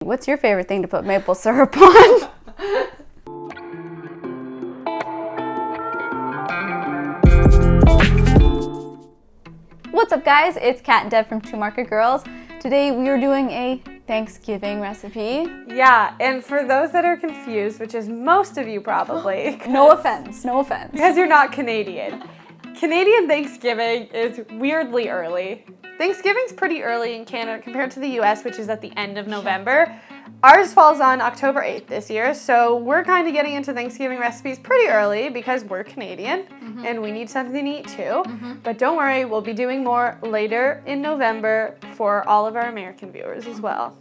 What's your favorite thing to put maple syrup on? What's up guys, it's Kat and Deb from Two Market Girls. Today we are doing a Thanksgiving recipe. Yeah, and for those that are confused, which is most of you probably. No offense. Because you're not Canadian. Canadian Thanksgiving is weirdly early. Thanksgiving's pretty early in Canada compared to the US, which is at the end of November. Ours falls on October 8th this year, so we're kind of getting into Thanksgiving recipes pretty early because we're Canadian and we need something to eat too. But don't worry, we'll be doing more later in November for all of our American viewers as well.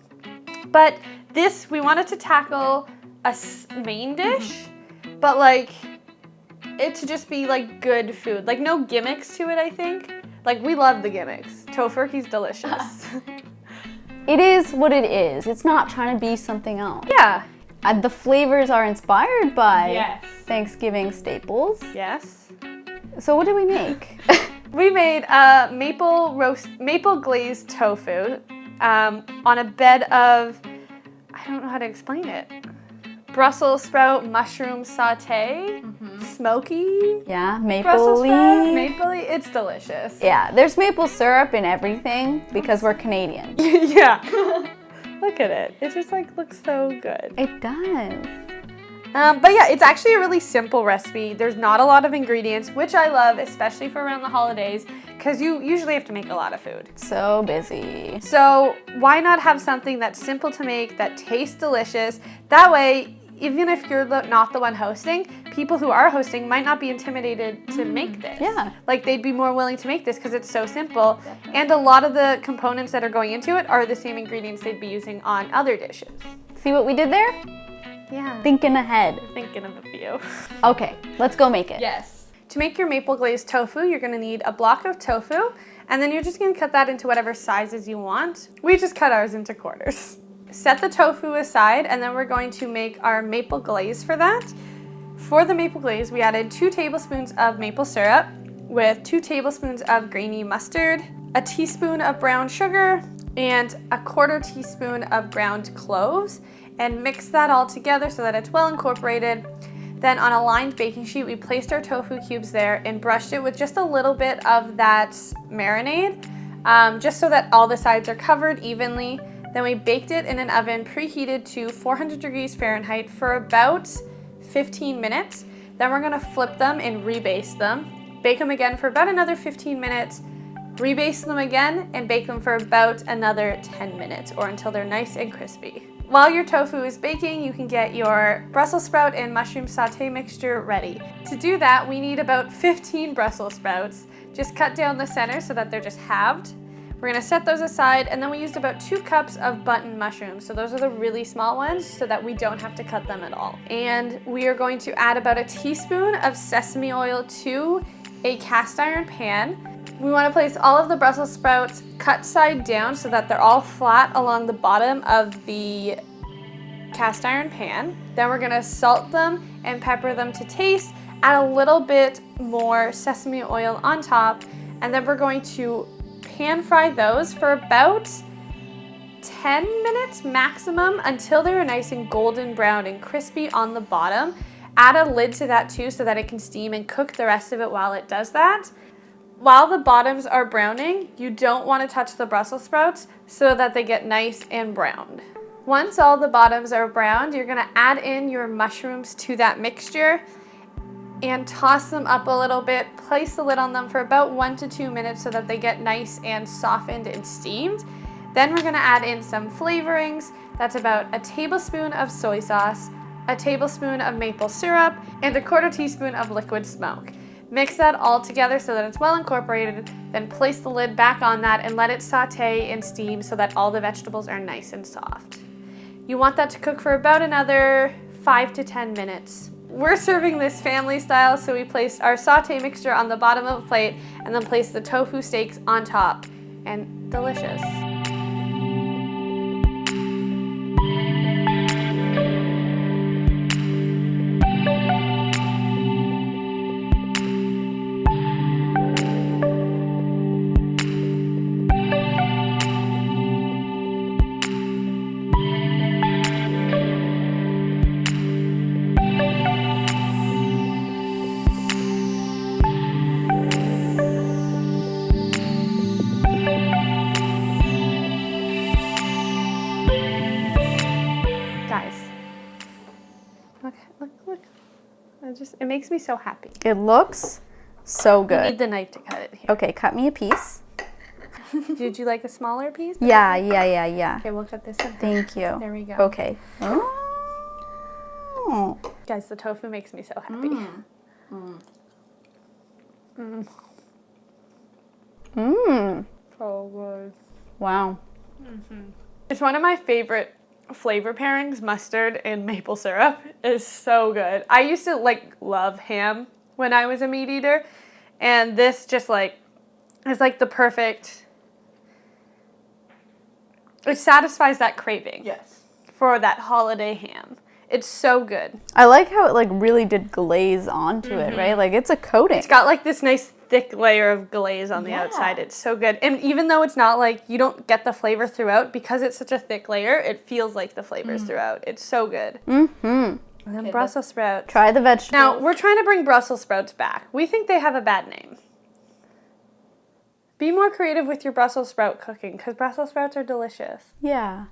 But this, we wanted to tackle a main dish, but like it to just be like good food. Like no gimmicks to it, I think. Like we love the gimmicks. Tofurkey's delicious. It is what it is. It's not trying to be something else. Yeah. The flavors are inspired by Yes. Thanksgiving staples. Yes. So what did we make? We made maple glazed tofu on a bed of, I don't know how to explain it. Brussels sprout mushroom saute, smoky. Yeah, Brussels sprout, maple. mapley. It's delicious. Yeah, there's maple syrup in everything because we're Canadian. Yeah. Look at it. It just like looks so good. It does. But yeah, it's actually a really simple recipe. There's not a lot of ingredients, which I love, especially for around the holidays, because you usually have to make a lot of food. So busy. So why not have something that's simple to make, that tastes delicious? That way, even if you're not the one hosting, people who are hosting might not be intimidated to make this. Yeah. Like they'd be more willing to make this because it's so simple. And a lot of the components that are going into it are the same ingredients they'd be using on other dishes. See what we did there? Yeah. Thinking ahead. Thinking of a few. Okay, let's go make it. Yes. To make your maple glazed tofu, you're gonna need a block of tofu, and then you're just gonna cut that into whatever sizes you want. We just cut ours into quarters. Set the tofu aside, and then we're going to make our maple glaze for that. For the maple glaze, we added 2 tablespoons of maple syrup with 2 tablespoons of grainy mustard, a teaspoon of brown sugar, and a 1/4 teaspoon of ground cloves, and mix that all together so that it's well incorporated. Then on a lined baking sheet, we placed our tofu cubes there and brushed it with just a little bit of that marinade, just so that all the sides are covered evenly. Then we baked it in an oven preheated to 400 degrees Fahrenheit for about 15 minutes. Then we're gonna flip them and rebaste them. Bake them again for about another 15 minutes, rebaste them again, and bake them for about another 10 minutes or until they're nice and crispy. While your tofu is baking, you can get your Brussels sprout and mushroom sauté mixture ready. To do that, we need about 15 Brussels sprouts. Just cut down the center so that they're just halved. We're gonna set those aside, and then we used about 2 cups of button mushrooms. So those are the really small ones so that we don't have to cut them at all. And we are going to add about a teaspoon of sesame oil to a cast iron pan. We wanna place all of the Brussels sprouts cut side down so that they're all flat along the bottom of the cast iron pan. Then we're gonna salt them and pepper them to taste, add a little bit more sesame oil on top, and then we're going to pan fry those for about 10 minutes maximum until they're nice and golden brown and crispy on the bottom. Add a lid to that too so that it can steam and cook the rest of it while it does that. While the bottoms are browning, you don't want to touch the Brussels sprouts so that they get nice and browned. Once all the bottoms are browned, you're going to add in your mushrooms to that mixture and toss them up a little bit. Place the lid on them for about 1 to 2 minutes so that they get nice and softened and steamed. Then we're gonna add in some flavorings. That's about a tablespoon of soy sauce, a tablespoon of maple syrup, and a 1/4 teaspoon of liquid smoke. Mix that all together so that it's well incorporated, then place the lid back on that and let it saute and steam so that all the vegetables are nice and soft. You want that to cook for about another 5 to 10 minutes. We're serving this family style, so we placed our sauté mixture on the bottom of a plate and then placed the tofu steaks on top, and delicious. It makes me so happy. It looks so You good. need the knife to cut it here. Okay, cut me a piece. Did you like a smaller piece? Yeah. Okay, we'll cut this in. Thank you. There we go. Okay. Oh. Guys, the tofu makes me so happy. So good. Wow. It's one of my favorite flavor pairings. Mustard and maple syrup is so good. I used to love ham when I was a meat eater, and this just is the perfect. It satisfies that craving. Yes. For that holiday ham. It's so good. I like how it really did glaze onto it, right? It's a coating. It's got this nice thick layer of glaze on the outside. It's so good. And even though it's not you don't get the flavor throughout, because it's such a thick layer, it feels like the flavors throughout. It's so good. And then Brussels sprouts. Try the vegetables. Now, we're trying to bring Brussels sprouts back. We think they have a bad name. Be more creative with your Brussels sprout cooking, because Brussels sprouts are delicious. Yeah.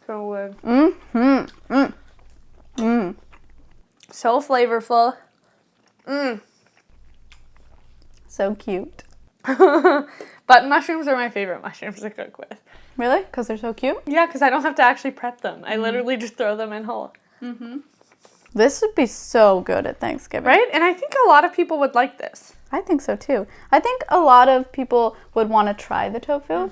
So good. So flavorful. So cute. Button mushrooms are my favorite mushrooms to cook with. Really? Because they're so cute? Yeah, because I don't have to actually prep them. I literally just throw them in whole. This would be so good at Thanksgiving. Right? And I think a lot of people would like this. I think so too. I think a lot of people would want to try the tofu.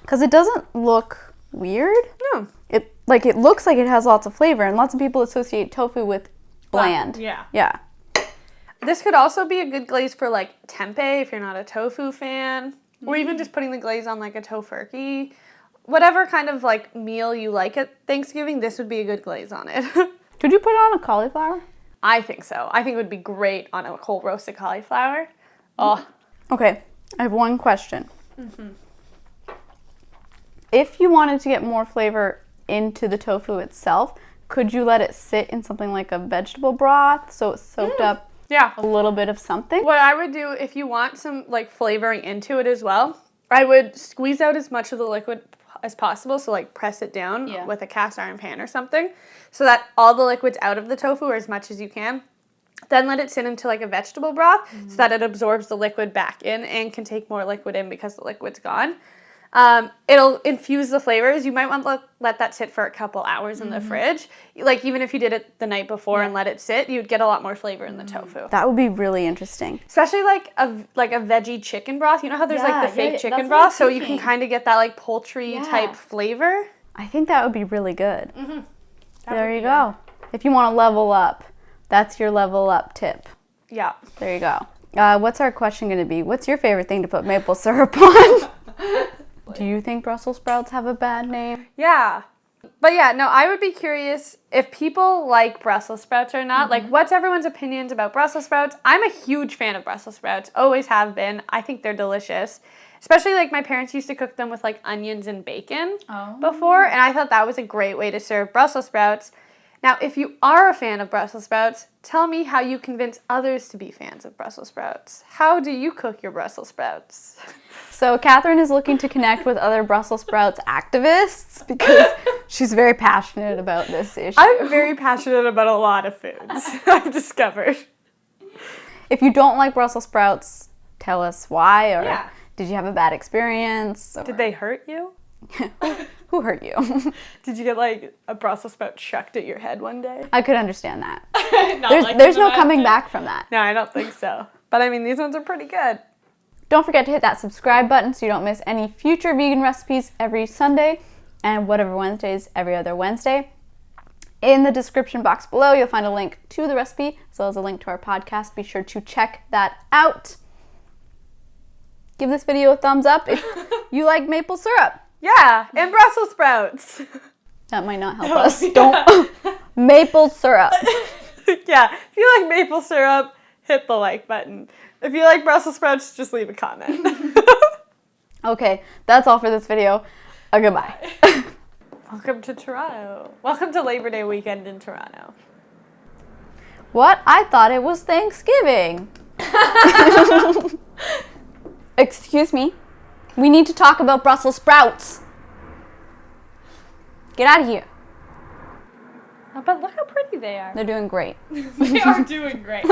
Because it doesn't look weird. No. It looks like it has lots of flavor, and lots of people associate tofu with bland. Yeah. Yeah. This could also be a good glaze for tempeh if you're not a tofu fan. Or even just putting the glaze on a tofurkey. Whatever kind of meal you like at Thanksgiving, this would be a good glaze on it. Could you put it on a cauliflower? I think so. I think it would be great on a cold roasted cauliflower. Oh. Okay, I have one question. If you wanted to get more flavor into the tofu itself, could you let it sit in something like a vegetable broth so it soaked up Yeah. a little bit of something? What I would do if you want some flavoring into it as well, I would squeeze out as much of the liquid as possible. So press it down with a cast iron pan or something so that all the liquid's out of the tofu, or as much as you can. Then let it sit into a vegetable broth so that it absorbs the liquid back in and can take more liquid in because the liquid's gone. It'll infuse the flavors. You might want to let that sit for a couple hours in the fridge. Even if you did it the night before and let it sit, you'd get a lot more flavor in the tofu. That would be really interesting. Especially a veggie chicken broth. You know how there's the fake chicken that's broth? what I'm So you can thinking. kind of get that poultry type flavor. I think that would be really good. There you go. If you want to level up, that's your level up tip. Yeah. There you go. What's our question going to be? What's your favorite thing to put maple syrup on? Do you think Brussels sprouts have a bad name? Yeah. But yeah, no, I would be curious if people like Brussels sprouts or not. What's everyone's opinions about Brussels sprouts? I'm a huge fan of Brussels sprouts. Always have been. I think they're delicious. Especially my parents used to cook them with onions and bacon before. And I thought that was a great way to serve Brussels sprouts. Now, if you are a fan of Brussels sprouts, tell me how you convince others to be fans of Brussels sprouts. How do you cook your Brussels sprouts? So Catherine is looking to connect with other Brussels sprouts activists because she's very passionate about this issue. I'm very passionate about a lot of foods, I've discovered. If you don't like Brussels sprouts, tell us why, or Yeah. did you have a bad experience? Or Did they hurt you? who hurt you? Did you get a Brussels sprout chucked at your head one day? I could understand that. Not There's no coming back from that. No, I don't think so. But I mean, these ones are pretty good. Don't forget to hit that subscribe button so you don't miss any future vegan recipes every Sunday and whatever Wednesdays every other Wednesday. In the description box below, you'll find a link to the recipe as well as a link to our podcast. Be sure to check that out. Give this video a thumbs up if you like maple syrup. Yeah, and Brussels sprouts. That might not help us. Don't maple syrup. Yeah, if you like maple syrup, hit the like button. If you like Brussels sprouts, just leave a comment. Okay, that's all for this video. Goodbye. Welcome to Toronto. Welcome to Labor Day weekend in Toronto. What? I thought it was Thanksgiving. Excuse me. We need to talk about Brussels sprouts. Get out of here. Oh, but look how pretty they are. They're doing great. They are doing great.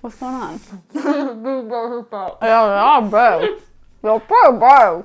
What's going on? Yeah, bro. You're pro, bro.